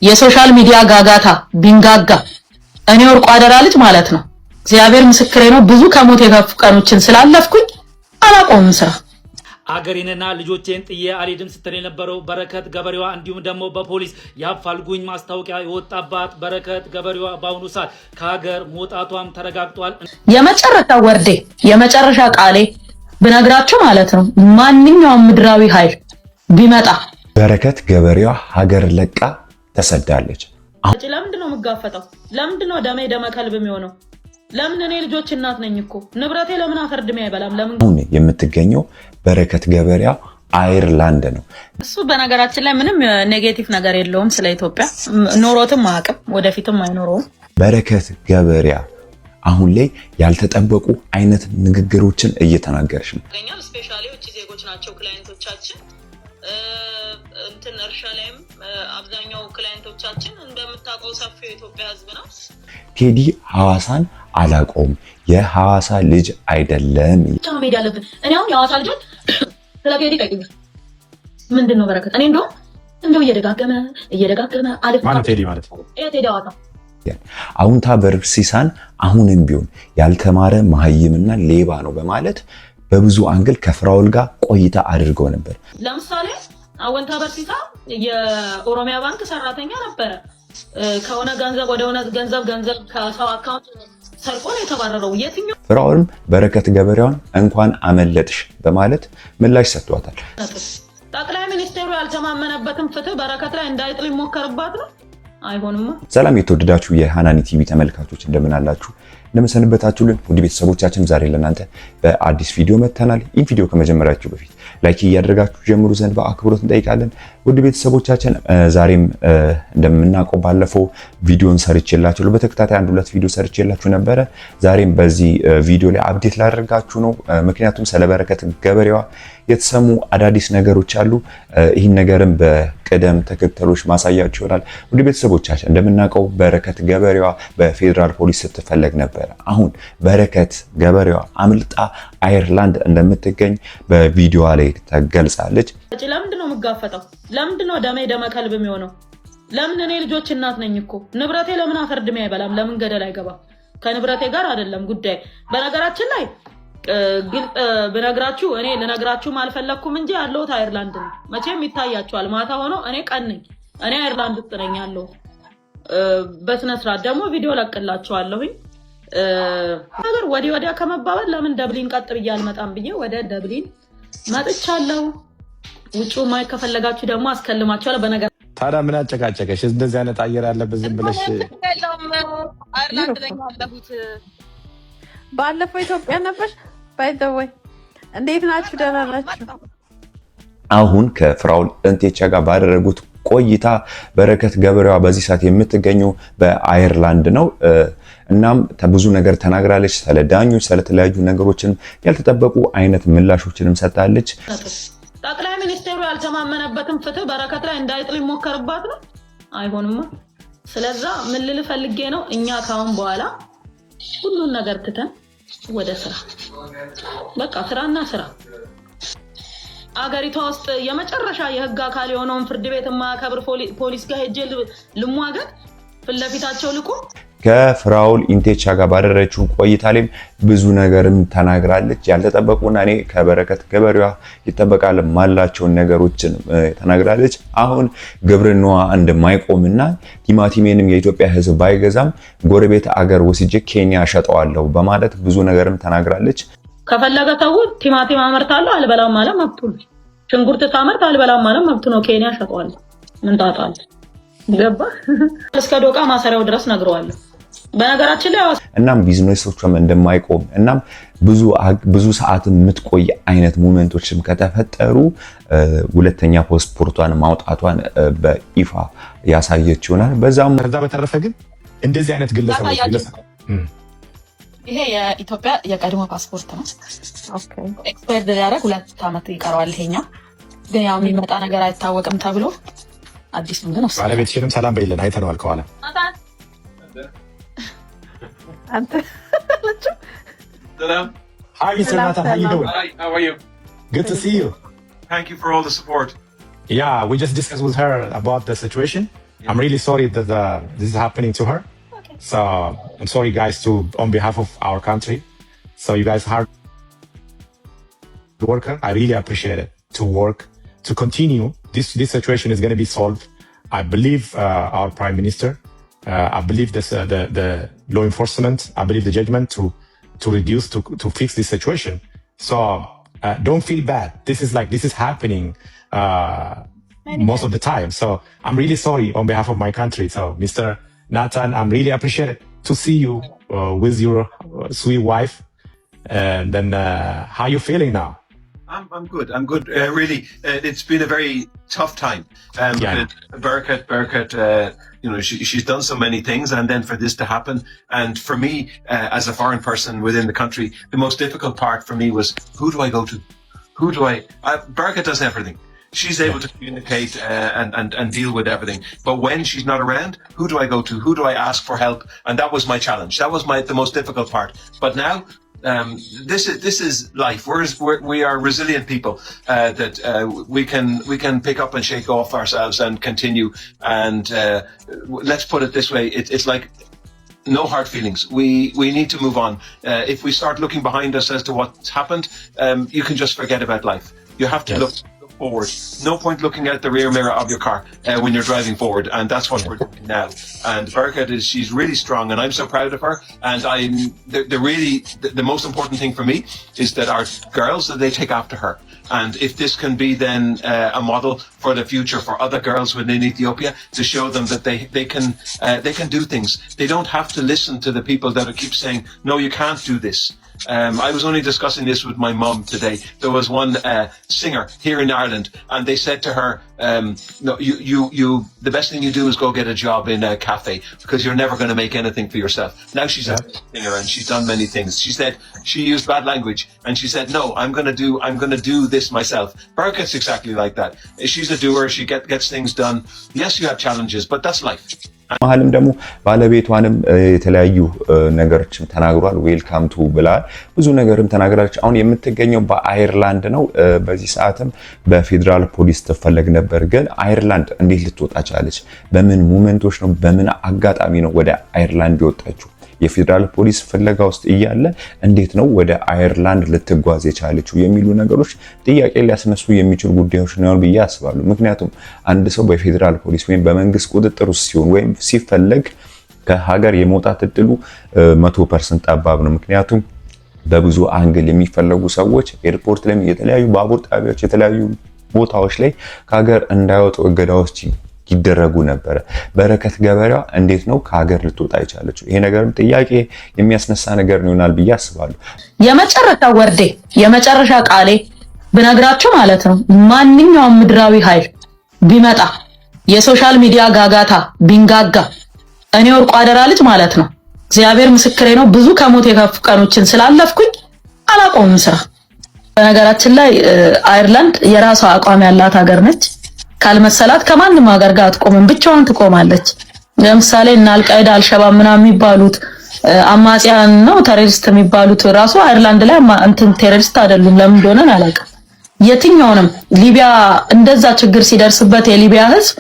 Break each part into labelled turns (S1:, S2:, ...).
S1: የሶሻል ሚዲያ ጋጋታ ቢንጋጋ እኔ ወርቁ አደራ ልጅ ማለት ነው። እግዚአብሔር ምስክሬ ነው። ብዙ ከሞት የከፉ ቀኖችን ስላለፍኩኝ አላቆምም ስራ።
S2: አገሬንና ልጆቼን ጥዬ አልሄድም ስትል የነበረው በረከት ገበሬዋ እንዲሁም ደግሞ በፖሊስ ያፋልጉኝ ማስታወቂያ የወጣባት በረከት ገበሬዋ በአሁኑ ሰዓት ከሀገር መውጣቷም ተረጋግጧል።
S1: የመጨረሻ ወርዴ የመጨረሻ ቃሌ ብነግራችሁ ማለት ነው ማንኛውም ምድራዊ ኃይል ቢመጣ
S3: በረከት ገበሬዋ ሀገር ለቃ ተሰዳለች።
S1: ለምንድን ነው የምጋፈጠው? ለምንድን ነው ደሜ ደመ ከልብ የሚሆነው? ለምን እኔ ልጆች እናት ነኝ እኮ ንብረቴ ለምን አፈርድሜ አይበላም? ለምን
S3: አሁን የምትገኘው በረከት ገበሬዋ አየርላንድ ነው።
S1: እሱ በነገራችን ላይ ምንም ኔጌቲቭ ነገር የለውም። ስለ ኢትዮጵያ ኖሮትም አያውቅም፣ ወደፊትም አይኖረውም።
S3: በረከት ገበሬዋ አሁን ላይ ያልተጠበቁ አይነት ንግግሮችን እየተናገረች ነው።
S1: ስፔሻሊ ውጭ ዜጎች ናቸው ክላይንቶቻችን። እንትን እርሻ ላይም አብዛኛው ክላይንቶቻችን እንደምታውቀው ሰፊው የኢትዮጵያ ሕዝብ ነው።
S3: ቴዲ ሐዋሳን አላቆም የሐዋሳ ልጅ አይደለም።
S1: ሜዳ አለብን። እኔ አሁን የሐዋሳ ልጆች ስለ ቴዲ ጠይቁኝ። ምንድነው በረከት? እኔ እንደው እየደጋገመ አለፍ
S4: ማለት ቴዲ ማለት
S1: ቴዲ ሐዋሳ
S3: አሁንታ በርሲሳን አሁንም ቢሆን ያልተማረ መሀይምና ሌባ ነው በማለት በብዙ አንግል ከፍራውል ጋር ቆይታ አድርገው ነበር።
S1: ለምሳሌ አወንታ በርሲሳ የኦሮሚያ ባንክ ሰራተኛ ነበረ። ከሆነ ገንዘብ ወደ ሆነ ገንዘብ ከሰው አካውንት ሰርቆ ነው የተባረረው። የትኛው
S3: ፍራውልም በረከት ገበሬዋን እንኳን አመለጥሽ በማለት ምላሽ ሰጥቷታል።
S1: ጠቅላይ ሚኒስቴሩ ያልተማመነበትን ፍትህ በረከት ላይ እንዳይጥል ይሞከርባት ነው። አይሆንማ።
S3: ሰላም የተወደዳችሁ የሃናኒ ቲቪ ተመልካቾች እንደምን አላችሁ? እንደምሰንበታችሁልን ውድ ቤተሰቦቻችን ዛሬ ለእናንተ በአዲስ ቪዲዮ መጥተናል። ይህን ቪዲዮ ከመጀመራችሁ በፊት ላይክ እያደረጋችሁ ጀምሩ ዘንድ በአክብሮት እንጠይቃለን። ውድ ቤተሰቦቻችን ዛሬም እንደምናውቀው ባለፈው ቪዲዮን ሰርቼላችሁ በተከታታይ 1-2 ቪዲዮ ሰርቼላችሁ ነበረ። ዛሬም በዚህ ቪዲዮ ላይ አፕዴት ላደርጋችሁ ነው። ምክንያቱም ስለ በረከት ገበሬዋ የተሰሙ አዳዲስ ነገሮች አሉ። ይህን ነገርም በቅደም ተከተሎች ማሳያችሁ ይሆናል። ውድ ቤተሰቦቻችን እንደምናውቀው በረከት ገበሬዋ በፌዴራል ፖሊስ ስትፈለግ ነበር። አሁን በረከት ገበሬዋ አምልጣ አየርላንድ እንደምትገኝ በቪዲዮዋ ላይ ተገልጻለች።
S1: ለምንድን ነው የምጋፈጠው? ለምንድን ነው ደሜ ደመ ከልብ የሚሆነው? ለምን እኔ ልጆች እናት ነኝ እኮ ንብረቴ ለምን አፈርድሜ አይበላም? ለምን ገደል አይገባም? ከንብረቴ ጋር አይደለም ጉዳይ። በነገራችን ላይ ግልጽ ብነግራችሁ እኔ ልነግራችሁም አልፈለኩም እንጂ ያለሁት አየርላንድ ነው። መቼም ይታያችኋል። ማታ ሆኖ እኔ ቀን ነኝ። እኔ አየርላንድ ውስጥ ነኝ ያለሁት። በስነ ስርዓት ደግሞ ቪዲዮ ለቅላችኋለሁኝ። ነገር ወዲያ ከመባባል ለምን ደብሊን ቀጥ ብዬ አልመጣም ብዬ ወደ ደብሊን መጥቻለሁ። ውጪ ማይ ከፈለጋችሁ ደግሞ አስከልማችኋለሁ። በነገር
S4: ታዲያ ምን አጨቃጨቀሽ? እንደዚህ አይነት አየር ያለበት ዝም ብለሽ
S1: አየርላንድ ነኝ ያለሁት።
S5: ባለፈው ኢትዮጵያ ነበር። ባይዘወይ እንዴት ናችሁ? ደህና ናችሁ?
S3: አሁን ከፍራውል እንቴቻ ጋር ባደረጉት ቆይታ በረከት ገበሬዋ በዚህ ሰዓት የምትገኘው በአየርላንድ ነው። እናም ብዙ ነገር ተናግራለች። ስለ ዳኞች፣ ስለተለያዩ ነገሮችን ያልተጠበቁ አይነት ምላሾችንም ሰጣለች።
S1: ጠቅላይ ሚኒስቴሩ ያልተማመነበትን ፍትህ በረከት ላይ እንዳይጥል ይሞከርባት ነው። አይሆንማ። ስለዛ ምን ልል ፈልጌ ነው፣ እኛ ካሁን በኋላ ሁሉን ነገር ትተን ወደ ስራ በቃ ስራና ስራ። አገሪቷ ውስጥ የመጨረሻ የህግ አካል የሆነውን ፍርድ ቤት የማያከብር ፖሊስ ጋር ሄጄ ልሟገት ፊት ለፊታቸው ልቆ
S3: ከፍራውል ኢንቴቻ ጋር ባደረችው ቆይታ ላይም ብዙ ነገርም ተናግራለች። ያልተጠበቁና እኔ ከበረከት ገበሬዋ ይጠበቃል ማላቸውን ነገሮችን ተናግራለች። አሁን ግብርናዋ እንደማይቆምና ቲማቲሜንም የኢትዮጵያ ህዝብ ባይገዛም ጎረቤት አገር ወስጄ ኬንያ ሸጠዋለሁ በማለት ብዙ ነገርም ተናግራለች።
S1: ከፈለገ ተው ቲማቲም አመርታለሁ አልበላም ማለት መብቱ ነው። ሽንኩርት ታመርት አልበላም ማለት መብቱ ነው። ኬንያ ሸጠዋለሁ ምን ጣጣል ገባ? እስከ ዶቃ ማሰሪያው ድረስ ነግረዋለሁ። በነገራችን ላይ
S3: እናም ቢዝነሶቿም እንደማይቆም እናም ብዙ ሰዓት የምትቆይ አይነት ሞመንቶችም ከተፈጠሩ ሁለተኛ ፓስፖርቷን ማውጣቷን በይፋ ያሳየች ይሆናል። በዛም
S4: ከዛ በተረፈ ግን እንደዚህ አይነት ግለሰቦች
S1: ይሄ የኢትዮጵያ የቀድሞ ፓስፖርት ነው። ኤክስፓየርድ ሊያደርግ 2 ዓመት ይቀረዋል። ይሄኛው ግን ያው የሚመጣ ነገር አይታወቅም ተብሎ አዲስ ነው። ግን
S4: ባለቤትሽንም ሰላም በይልን፣ አይተነዋል ከኋላ
S5: አንተ
S6: Salam.
S4: Hi Mr. Nathan, how you doing?
S6: Hi, how are you?
S4: Good to see you.
S6: Thank you for all the support.
S4: Yeah, we just discussed with her about the situation. I'm really sorry that this is happening to her. So I'm sorry, guys, on behalf of our country. So you guys hard worker. I really appreciate it to work to continue. This situation is going to be solved. I believe our Prime Minister. I believe the law enforcement. I believe the judgment to reduce to fix this situation. So don't feel bad. This is happening most of the time. So I'm really sorry on behalf of my country. So Mr. Nathan, I'm really appreciated to see you with your sweet wife. And then how you feeling now?
S6: I'm good. I'm good. Really, it's been a very tough time. Bereket, she's done so many things, and then for this to happen, and for me, as a foreign person within the country, the most difficult part for me was, who do I go to? Bereket does everything. She's able to communicate and deal with everything. But when she's not around, who do I go to? Who do I ask for help? And that was my challenge. That was the most difficult part. But now, this is life. We are resilient people that we can pick up and shake off ourselves and continue. And let's put it this way: it's like no hard feelings. We need to move on. If we start looking behind us as to what's happened, you can just forget about life. You have to look forward. No point looking at the rear mirror of your car when you're driving forward, and that's what we're doing now. And Bereket she's really strong, and I'm so proud of her. And the most important thing for me is that our girls, that they take after her. And if this can be then a model for the future for other girls within Ethiopia, to show them that they can do things. They don't have to listen to the people that keep saying, no, you can't do this. I was only discussing this with my mum today. There was one singer here in Ireland, and they said to her, "No, you. The best thing you do is go get a job in a cafe, because you're never going to make anything for yourself." Now she's a singer, and she's done many things. She said she used bad language, and she said, "No, I'm going to do this myself." Bereket's exactly like that. She's a doer. She gets things done. Yes, you have challenges, but that's life.
S3: መሀልም ደግሞ ባለቤቷንም የተለያዩ ነገሮችም ተናግሯል። ዌልካም ቱ ብላል። ብዙ ነገርም ተናግራለች። አሁን የምትገኘው በአየርላንድ ነው። በዚህ ሰዓትም በፌደራል ፖሊስ ትፈለግ ነበር። ግን አየርላንድ እንዴት ልትወጣ ቻለች? በምን ሞመንቶች ነው? በምን አጋጣሚ ነው ወደ አየርላንድ የወጣችው? የፌደራል ፖሊስ ፍለጋ ውስጥ እያለ እንዴት ነው ወደ አየርላንድ ልትጓዝ የቻለችው የሚሉ ነገሮች ጥያቄ ሊያስነሱ የሚችሉ ጉዳዮች ነው ብዬ አስባለሁ። ምክንያቱም አንድ ሰው በፌደራል ፖሊስ ወይም በመንግስት ቁጥጥር ውስጥ ሲሆን ወይም ሲፈለግ ከሀገር የመውጣት እድሉ 100% ጠባብ ነው። ምክንያቱም በብዙ አንግል የሚፈለጉ ሰዎች ኤርፖርት ላይ፣ የተለያዩ ባቡር ጣቢያዎች፣ የተለያዩ ቦታዎች ላይ ከሀገር እንዳይወጡ እገዳዎች ይደረጉ ነበር። በረከት ገበሬዋ እንዴት ነው ከሀገር ልትወጣ የቻለችው? ይሄ ነገርም ጥያቄ የሚያስነሳ ነገር ይሆናል ብዬ አስባለሁ።
S1: የመጨረሻ ወርዴ የመጨረሻ ቃሌ ብነግራችሁ ማለት ነው፣ ማንኛውም ምድራዊ ኃይል ቢመጣ የሶሻል ሚዲያ ጋጋታ ቢንጋጋ እኔ ወርቁ አደራ ልጅ ማለት ነው፣ እግዚአብሔር ምስክሬ ነው፣ ብዙ ከሞት የከፉ ቀኖችን ስላለፍኩኝ አላቆምም ስራ። በነገራችን ላይ አየርላንድ የራሷ አቋም ያላት ሀገር ነች። ካልመሰላት ከማንም ሀገር ጋር አትቆምም፣ ብቻዋን ትቆማለች። ለምሳሌ እና አልቃይዳ አልሸባብ ምናምን የሚባሉት አማጺያን ነው ቴሮሪስት የሚባሉት ራሱ አየርላንድ ላይ እንትን ቴሮሪስት አይደሉም። ለምን እንደሆነ አላውቅም። የትኛውንም ሊቢያ እንደዛ ችግር ሲደርስበት የሊቢያ ህዝብ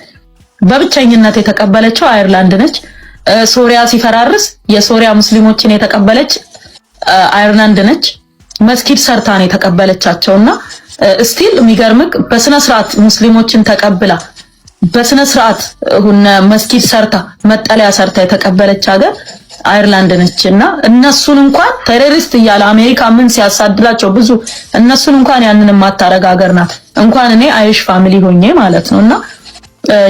S1: በብቸኝነት የተቀበለችው አየርላንድ ነች። ሶሪያ ሲፈራርስ የሶሪያ ሙስሊሞችን የተቀበለች አየርላንድ ነች። መስጊድ ሰርታን የተቀበለቻቸውና ስቲል የሚገርምክ በስነ ስርዓት ሙስሊሞችን ተቀብላ በስነ ስርዓት መስጊድ ሰርታ መጠለያ ሰርታ የተቀበለች ሀገር አየርላንድ ነችና እነሱን እንኳን ቴሮሪስት እያለ አሜሪካ ምን ሲያሳድላቸው ብዙ እነሱን እንኳን ያንን ማታረግ ሀገር ናት። እንኳን እኔ አይሽ ፋሚሊ ሆኜ ማለት ነውና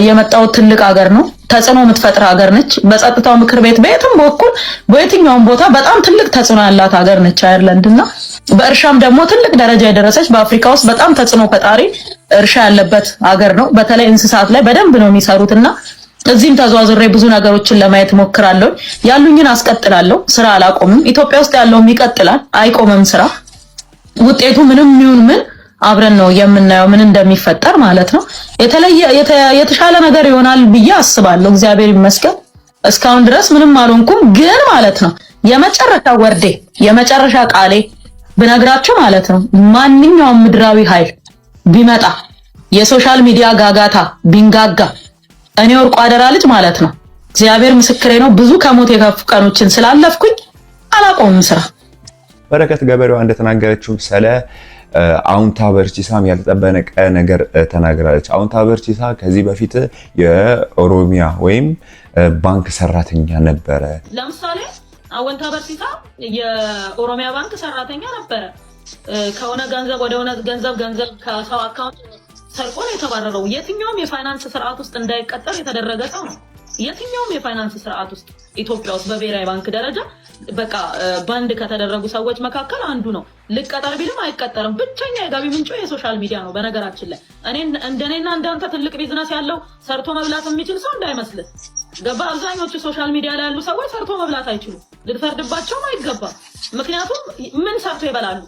S1: የመጣው ትልቅ ሀገር ነው። ተጽዕኖ የምትፈጥር ሀገር ነች። በጸጥታው ምክር ቤት በየትም በኩል በየትኛውም ቦታ በጣም ትልቅ ተጽዕኖ ያላት ሀገር ነች አየርላንድና በእርሻም ደግሞ ትልቅ ደረጃ የደረሰች በአፍሪካ ውስጥ በጣም ተጽዕኖ ፈጣሪ እርሻ ያለበት ሀገር ነው። በተለይ እንስሳት ላይ በደንብ ነው የሚሰሩትና እዚህም ተዟዙሬ ብዙ ነገሮችን ለማየት ሞክራለሁ። ያሉኝን አስቀጥላለሁ። ስራ አላቆምም። ኢትዮጵያ ውስጥ ያለውም ይቀጥላል፣ አይቆምም ስራ። ውጤቱ ምንም ይሁን ምን አብረን ነው የምናየው ምን እንደሚፈጠር ማለት ነው። የተሻለ ነገር ይሆናል ብዬ አስባለሁ። እግዚአብሔር ይመስገን እስካሁን ድረስ ምንም አልሆንኩም። ግን ማለት ነው የመጨረሻ ወርዴ የመጨረሻ ቃሌ ብነግራችሁ ማለት ነው ማንኛውም ምድራዊ ኃይል ቢመጣ የሶሻል ሚዲያ ጋጋታ ቢንጋጋ እኔ ወርቁ አደራ ልጅ ማለት ነው። እግዚአብሔር ምስክሬ ነው። ብዙ ከሞት የከፉ ቀኖችን ስላለፍኩኝ አላቆምም ስራ።
S3: በረከት ገበሬዋ እንደተናገረችው ስለ አውንታ በርቺሳም ያልተጠበቀ ነገር ተናግራለች። አውንታ በርቺሳ ከዚህ በፊት የኦሮሚያ ወይም ባንክ ሰራተኛ ነበረ።
S1: ለምሳሌ አውንታ በርቺሳ የኦሮሚያ ባንክ ሰራተኛ ነበረ። ከሆነ ገንዘብ ወደ ሆነ ገንዘብ ከሰው አካውንት ሰርቆ ነው የተባረረው። የትኛውም የፋይናንስ ስርዓት ውስጥ እንዳይቀጠር የተደረገ ሰው ነው። የትኛውም የፋይናንስ ስርዓት ውስጥ ኢትዮጵያ ውስጥ በብሔራዊ ባንክ ደረጃ በቃ ባንድ ከተደረጉ ሰዎች መካከል አንዱ ነው። ልቀጠር ቢልም አይቀጠርም። ብቸኛ የገቢ ምንጩ የሶሻል ሚዲያ ነው። በነገራችን ላይ እንደኔና እንዳንተ ትልቅ ቢዝነስ ያለው ሰርቶ መብላት የሚችል ሰው እንዳይመስልህ። ገባ? አብዛኞቹ ሶሻል ሚዲያ ላይ ያሉ ሰዎች ሰርቶ መብላት አይችሉም። ልትፈርድባቸውም አይገባም። ምክንያቱም ምን ሰርቶ ይበላሉ?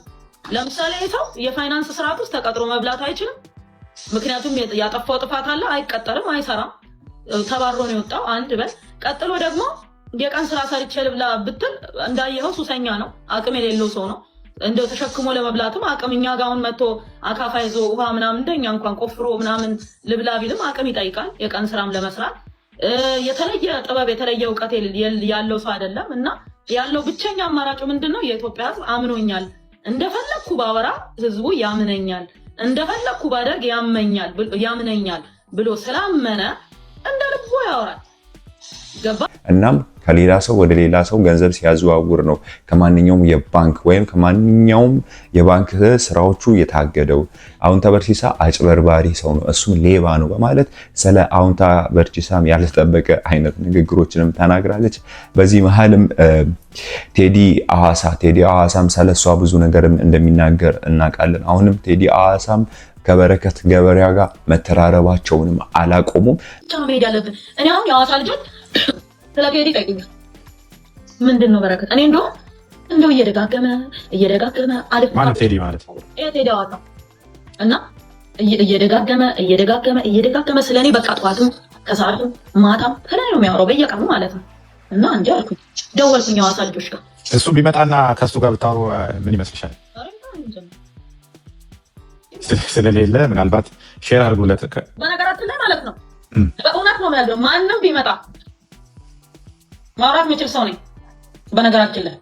S1: ለምሳሌ ሰው የፋይናንስ ስርዓት ውስጥ ተቀጥሮ መብላት አይችልም። ምክንያቱም ያጠፋው ጥፋት አለ። አይቀጠርም፣ አይሰራም። ተባሮ ነው የወጣው። አንድ በል ቀጥሎ ደግሞ የቀን ስራ ሰርቼ ልብላ ብትል እንዳየኸው ሱሰኛ ነው። አቅም የሌለው ሰው ነው። እንደው ተሸክሞ ለመብላትም አቅም እኛ ጋር አሁን መጥቶ አካፋ ይዞ ውሃ ምናምን እንደኛ እንኳን ቆፍሮ ምናምን ልብላ ቢልም አቅም ይጠይቃል። የቀን ስራም ለመስራት የተለየ ጥበብ የተለየ እውቀት ያለው ሰው አይደለም። እና ያለው ብቸኛ አማራጩ ምንድነው? የኢትዮጵያ ሕዝብ አምኖኛል፣ እንደፈለኩ ባወራ ህዝቡ ያምነኛል፣ እንደፈለኩ ባደርግ ያምነኛል ብሎ ስላመነ እንደ ልቡ ያወራል። ገባ?
S3: እናም ከሌላ ሰው ወደ ሌላ ሰው ገንዘብ ሲያዘዋውር ነው ከማንኛውም የባንክ ወይም ከማንኛውም የባንክ ስራዎቹ የታገደው። አውንታ በርቺሳ አጭበርባሪ ሰው ነው፣ እሱም ሌባ ነው በማለት ስለ አውንታ በርቺሳም ያልተጠበቀ አይነት ንግግሮችንም ተናግራለች። በዚህ መሀልም ቴዲ አዋሳም ስለሷ ብዙ ነገርም እንደሚናገር እናውቃለን። አሁንም ቴዲ አዋሳም ከበረከት ገበሬዋ ጋር መተራረባቸውንም አላቆሙም።
S1: መሄድ ያለብን እኔ አሁን የሐዋሳ ልጆች ስለ ቴዲ ጠይቁኛል። ምንድን ነው በረከት? እኔ እንደው እየደጋገመ አልፍ
S4: ማለት ቴዲ ማለት
S1: ቴዲ አዋሳ እና እየደጋገመ ስለኔ በቃ ጠዋትም ከሰዓትም ማታም ከላይ ነው የሚያወራው በየቀኑ ማለት ነው። እና እንጂ አልኩኝ ደወልኩኝ የሐዋሳ ልጆች ጋር
S4: እሱ ቢመጣና ከሱ ጋር ብታወሩ ምን ይመስልሻል? ስለሌለ ምናልባት ሼር አድርጉለት።
S1: በነገራችን ላይ ማለት ነው በእውነት ነው ያለው። ማንም ቢመጣ ማውራት የምችል ሰው ነኝ። በነገራችን ላይ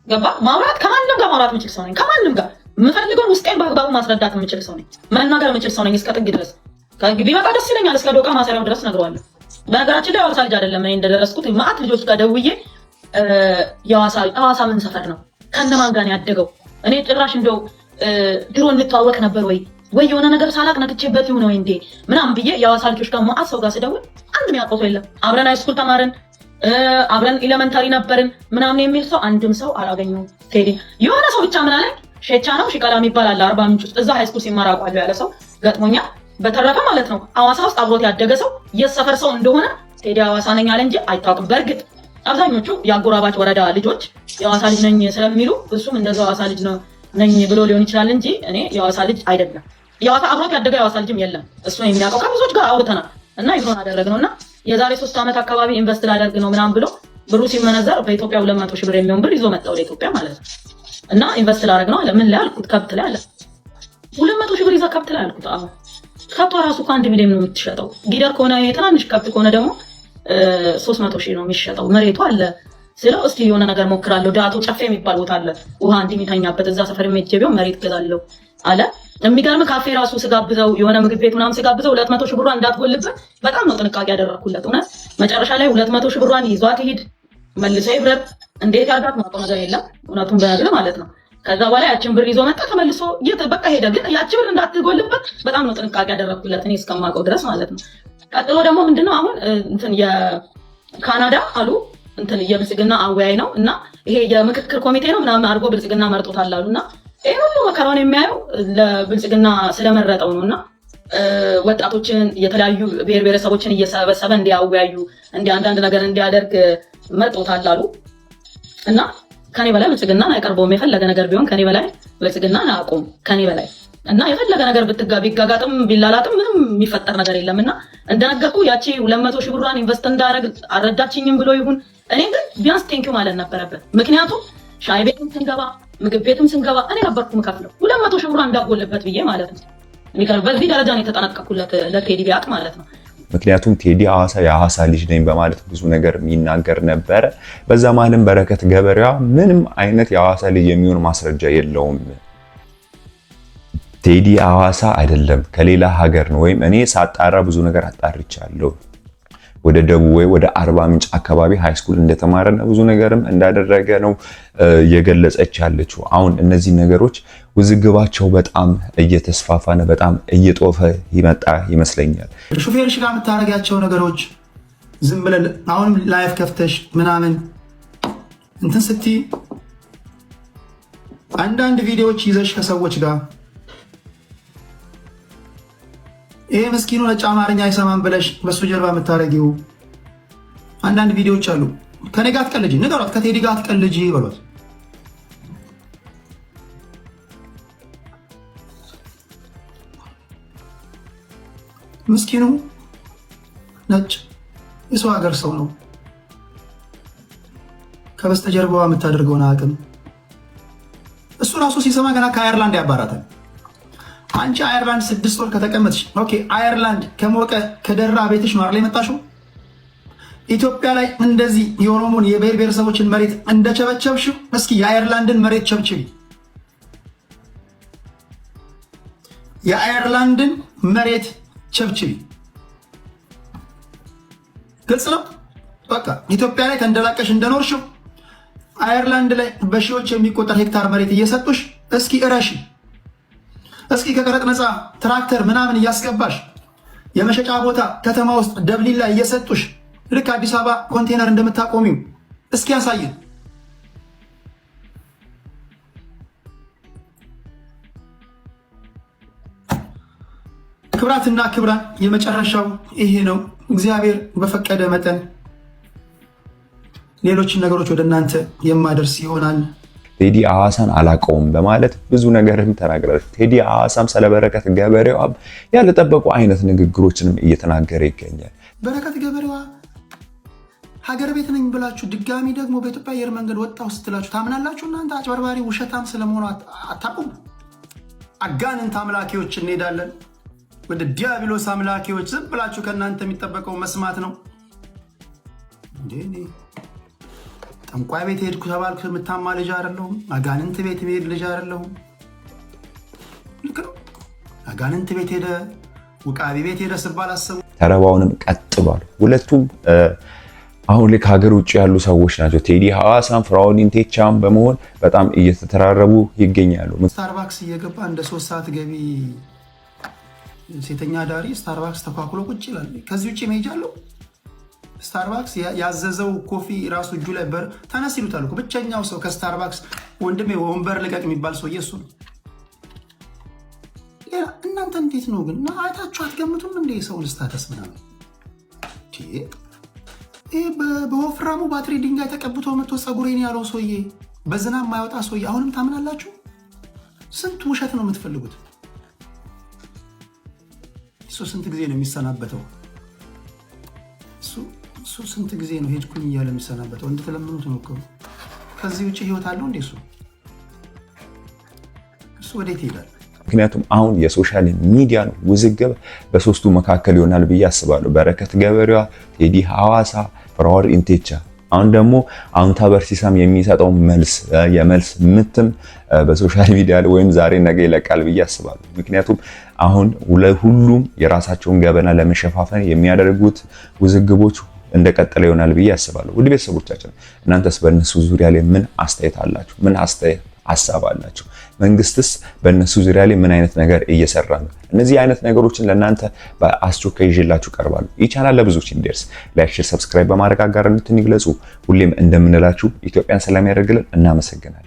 S1: ገባ? ማውራት ከማንም ጋር ማውራት የምችል ሰው ነኝ። ከማንም ጋር የምፈልገውን ውስጤን በአግባቡ ማስረዳት የምችል ሰው ነኝ። መናገር የምችል ሰው ነኝ እስከ ጥግ ድረስ። ቢመጣ ደስ ይለኛል። እስከ ዶቃ ማሰሪያው ድረስ ነግረዋለሁ። በነገራችን ላይ የሐዋሳ ልጅ አይደለም እኔ እንደደረስኩት ማአት ልጆች ጋር ደውዬ ሐዋሳ ምን ሰፈር ነው? ከነማን ጋር ነው ያደገው? እኔ ጭራሽ እንደው ድሮ እንተዋወቅ ነበር ወይ የሆነ ነገር ሳላቅ ነክቼበት ይሁን ወይ እንዴ ምናምን ብዬ የሐዋሳ ልጆች ጋር ማአት ሰው ጋር ስደውል አንድ የሚያውቀው ሰው የለም። አብረን ሃይስኩል ተማርን፣ አብረን ኤሌመንታሪ ነበርን ምናምን የሚል ሰው አንድም ሰው አላገኘሁም። ቴዲ የሆነ ሰው ብቻ ምን አለኝ፣ ሼቻ ነው ሺቃላ የሚባል አለ አርባ ምንጭ ውስጥ እዛ ሃይስኩል ሲማር አውቃለሁ ያለ ሰው ገጥሞኛል። በተረፈ ማለት ነው ሐዋሳ ውስጥ አብሮት ያደገ ሰው የሰፈር ሰው እንደሆነ ቴዲ ሐዋሳ ነኝ አለ እንጂ አይታወቅም። በእርግጥ አብዛኞቹ የአጎራባች ወረዳ ልጆች የሐዋሳ ልጅ ነኝ ስለሚሉ እሱም እንደዛው ሐዋሳ ልጅ ነው ነኝ ብሎ ሊሆን ይችላል እንጂ እኔ የሐዋሳ ልጅ አይደለም። የሐዋሳ አብሮት ያደገ የሐዋሳ ልጅም የለም። እሱ ነው የሚያውቀው። ከብዙዎች ጋር አውርተናል እና ይሆን አደረግነውና የዛሬ 3 ዓመት አካባቢ ኢንቨስት ላደርግ ነው ምናምን ብሎ ብሩ ሲመነዘር በኢትዮጵያ 200 ሺህ ብር የሚሆን ብር ይዞ መጣ ወደ ኢትዮጵያ ማለት ነው። እና ኢንቨስት ላደርግ ነው አለ። ምን ላይ አልኩት፣ ከብት ላይ አለ። 200 ሺህ ብር ይዘህ ከብት ላይ አልኩት። አዎ ከብቷ ራሱ እኮ 1 ሚሊዮን ነው የምትሸጠው። ጊደር ከሆነ የትናንሽ ከብት ከሆነ ደግሞ 300 ሺህ ነው የሚሸጠው። መሬቱ አለ ስለው እስቲ የሆነ ነገር ሞክራለሁ። ዳቶ ጨፌ የሚባል ቦታ አለ ውሃ እንዲሚተኛበት እዛ ሰፈር ሜጄ ቢሆን መሬት ገዛለሁ አለ። የሚገርም ካፌ ራሱ ስጋብዘው የሆነ ምግብ ቤት ምናምን ስጋብዘው 200 ሺህ ብሯን እንዳትጎልበት በጣም ነው ጥንቃቄ ያደረኩለት። እውነት መጨረሻ ላይ 200 ሺህ ብሯን ይዟት ሄድ መልሶ ይብረር እንዴት ያርጋት ማውቀው ነገር የለም እውነቱን በነገር ማለት ነው። ከዛ በኋላ ያችን ብር ይዞ መጣ ተመልሶ በቃ ሄደ። ግን ያቺ ብር እንዳትጎልበት በጣም ነው ጥንቃቄ ያደረኩለት እኔ እስከማውቀው ድረስ ማለት ነው። ቀጥሎ ደግሞ ምንድነው አሁን እንትን የካናዳ አሉ እንትን የብልጽግና አወያይ ነው እና ይሄ የምክክር ኮሚቴ ነው ምናምን አድርጎ ብልጽግና መርጦታል አሉና ይሄ ሁሉ መከራውን የሚያየው ለብልጽግና ስለመረጠው ነውና ወጣቶችን የተለያዩ ብሔር ብሔረሰቦችን እየሰበሰበ እንዲያወያዩ አንዳንድ ነገር እንዲያደርግ መርጦታል አሉ እና ከኔ በላይ ብልጽግናን አይቀርበውም። የፈለገ ነገር ቢሆን ከኔ በላይ ብልጽግናን አያውቁም ከኔ በላይ እና የፈለገ ነገር ቢጋጋጥም ቢላላጥም ምንም የሚፈጠር ነገር የለምና እንደነገርኩ ያቺ 200 ሺህ ብሯን ኢንቨስት እንዳደረግ አረዳችኝም ብሎ ይሁን እኔ ግን ቢያንስ ቴንኪው ማለት ነበረበት። ምክንያቱም ሻይ ቤትም ስንገባ ምግብ ቤትም ስንገባ እኔ ነበርኩ የምከፍለው 200 ሺህ ብሯን እንዳጎልበት ብዬ ማለት ነው። በዚህ ደረጃ ነው የተጠነቀቅኩለት ለቴዲ ቢያቅ ማለት ነው።
S3: ምክንያቱም ቴዲ ሐዋሳ የሐዋሳ ልጅ ነኝ በማለት ብዙ ነገር የሚናገር ነበረ። በዛ መሀልም በረከት ገበሬዋ ምንም አይነት የሐዋሳ ልጅ የሚሆን ማስረጃ የለውም። ቴዲ ሐዋሳ አይደለም ከሌላ ሀገር ነው። ወይም እኔ ሳጣራ ብዙ ነገር አጣርቻለሁ ወደ ደቡብ ወይ ወደ አርባ ምንጭ አካባቢ ሃይስኩል እንደተማረና ብዙ ነገርም እንዳደረገ ነው የገለጸች ያለችው። አሁን እነዚህ ነገሮች ውዝግባቸው በጣም እየተስፋፋነ በጣም እየጦፈ ይመጣ ይመስለኛል።
S7: ሹፌርሽ ጋር የምታደርጋቸው ነገሮች ዝም ብለን አሁን ላይፍ ከፍተሽ ምናምን እንትን ስትይ አንዳንድ ቪዲዮዎች ይዘሽ ከሰዎች ጋር ይሄ ምስኪኑ ነጭ አማርኛ አይሰማም ብለሽ በሱ ጀርባ የምታደርጊው አንዳንድ ቪዲዮዎች አሉ። ከኔ ጋር አትቀልጂ፣ ንገሯት፣ ከቴዲ ጋር አትቀልጂ በሏት። ምስኪኑ ነጭ የሰው ሀገር ሰው ነው። ከበስተጀርባዋ የምታደርገውን አቅም እሱ ራሱ ሲሰማ ገና ከአየርላንድ ያባራታል። አንቺ አየርላንድ 6 ወር ከተቀመጥሽ ኦኬ፣ አየርላንድ ከሞቀ ከደራ ቤትሽ ነው አይደል የመጣሽው? ኢትዮጵያ ላይ እንደዚህ የኦሮሞን የብሔር ብሔረሰቦችን መሬት እንደቸበቸብሽው እስኪ የአየርላንድን መሬት ቸብችቢ። የአየርላንድን መሬት ቸብችቢ። ግልጽ ነው። በቃ ኢትዮጵያ ላይ ተንደላቀሽ እንደኖርሽው አየርላንድ ላይ በሺዎች የሚቆጠር ሄክታር መሬት እየሰጡሽ እስኪ እረሺ። እስኪ ከቀረጥ ነፃ ትራክተር ምናምን እያስገባሽ የመሸጫ ቦታ ከተማ ውስጥ ደብሊን ላይ እየሰጡሽ ልክ አዲስ አበባ ኮንቴነር እንደምታቆሚው እስኪ ያሳየን። ክብራትና ክብራን የመጨረሻው ይሄ ነው። እግዚአብሔር በፈቀደ መጠን ሌሎችን ነገሮች ወደ እናንተ የማደርስ ይሆናል።
S3: ቴዲ ሐዋሳን አላቀውም በማለት ብዙ ነገርም ተናግራለች። ቴዲ ሐዋሳም ስለ በረከት ገበሬዋ ያልተጠበቁ አይነት ንግግሮችንም እየተናገረ ይገኛል።
S7: በረከት ገበሬዋ ሀገር ቤት ነኝ ብላችሁ ድጋሚ ደግሞ በኢትዮጵያ አየር መንገድ ወጣው ስትላችሁ ታምናላችሁ? እናንተ አጭበርባሪ ውሸታም ስለመሆኑ አታውቁም? አጋንንት አምላኪዎች እንሄዳለን ወደ ዲያብሎስ አምላኪዎች። ዝም ብላችሁ ከእናንተ የሚጠበቀው መስማት ነው። ጠንቋይ ቤት ሄድኩ ተባልኩ የምታማ ልጅ አይደለሁም። አጋንንት ቤት ሄድ ልጅ አይደለሁም። ልክ ነው። አጋንንት ቤት ሄደ ውቃቢ ቤት ሄደ ስባል አሰቡ።
S3: ተረባውንም ቀጥሏል። ሁለቱም አሁን ላይ ከሀገር ውጭ ያሉ ሰዎች ናቸው። ቴዲ ሐዋሳም ፍራኦል ኢንቴቻም በመሆን በጣም እየተተራረቡ ይገኛሉ።
S7: ስታርባክስ እየገባ እንደ 3 ሰዓት ገቢ ሴተኛ ዳሪ ስታርባክስ ተኳኩሎ ቁጭ ይላል። ከዚህ ውጭ መሄጃ አለው? ስታርባክስ ያዘዘው ኮፊ ራሱ እጁ ላይ በር ተነስ ይሉታል እኮ። ብቸኛው ሰው ከስታርባክስ ወንድሜ ወንበር ልቀቅ የሚባል ሰው እሱ ነው። እናንተ እንዴት ነው ግን አይታችሁ አትገምቱም እንዴ? ሰውን ስታተስ ምናምን በወፍራሙ ባትሪ ድንጋይ ተቀብቶ መጥቶ ፀጉሬን ያለው ሰውዬ፣ በዝናብ የማይወጣ ሰውዬ አሁንም ታምናላችሁ? ስንት ውሸት ነው የምትፈልጉት? እሱ ስንት ጊዜ ነው የሚሰናበተው? እሱ ስንት ጊዜ ነው ሄድኩኝ እያለ የሚሰናበተው? እንደተለመኑት ነው እኮ። ከዚህ ውጭ ህይወት አለው እንዴ? እሱ ወዴት ይሄዳል?
S3: ምክንያቱም አሁን የሶሻል ሚዲያ ነው ውዝግብ በሶስቱ መካከል ይሆናል ብዬ አስባለሁ። በረከት ገበሬዋ፣ ቴዲ ሐዋሳ፣ ፍራኦል ኢንቴቻ። አሁን ደግሞ አሁንታ በርሲሳም የሚሰጠው የመልስ ምትም በሶሻል ሚዲያ ላይ ወይም ዛሬ ነገ ይለቃል ብዬ አስባለሁ። ምክንያቱም አሁን ሁሉም የራሳቸውን ገበና ለመሸፋፈን የሚያደርጉት ውዝግቦች እንደቀጠለ ይሆናል ብዬ አስባለሁ። ውድ ቤተሰቦቻችን እናንተስ በእነሱ ዙሪያ ላይ ምን አስተያየት አላችሁ? ምን ሀሳብ አላችሁ? መንግስትስ በእነሱ ዙሪያ ላይ ምን አይነት ነገር እየሰራ ነው? እነዚህ አይነት ነገሮችን ለእናንተ በአስቸኳይ ይዤላችሁ ቀርባለሁ። ይህ ቻናል ለብዙዎች እንዲደርስ ላይክ፣ ሼር፣ ሰብስክራይብ በማድረግ አጋርነትን ይግለጹ። ሁሌም እንደምንላችሁ ኢትዮጵያን ሰላም ያደርግልን። እናመሰግናለን።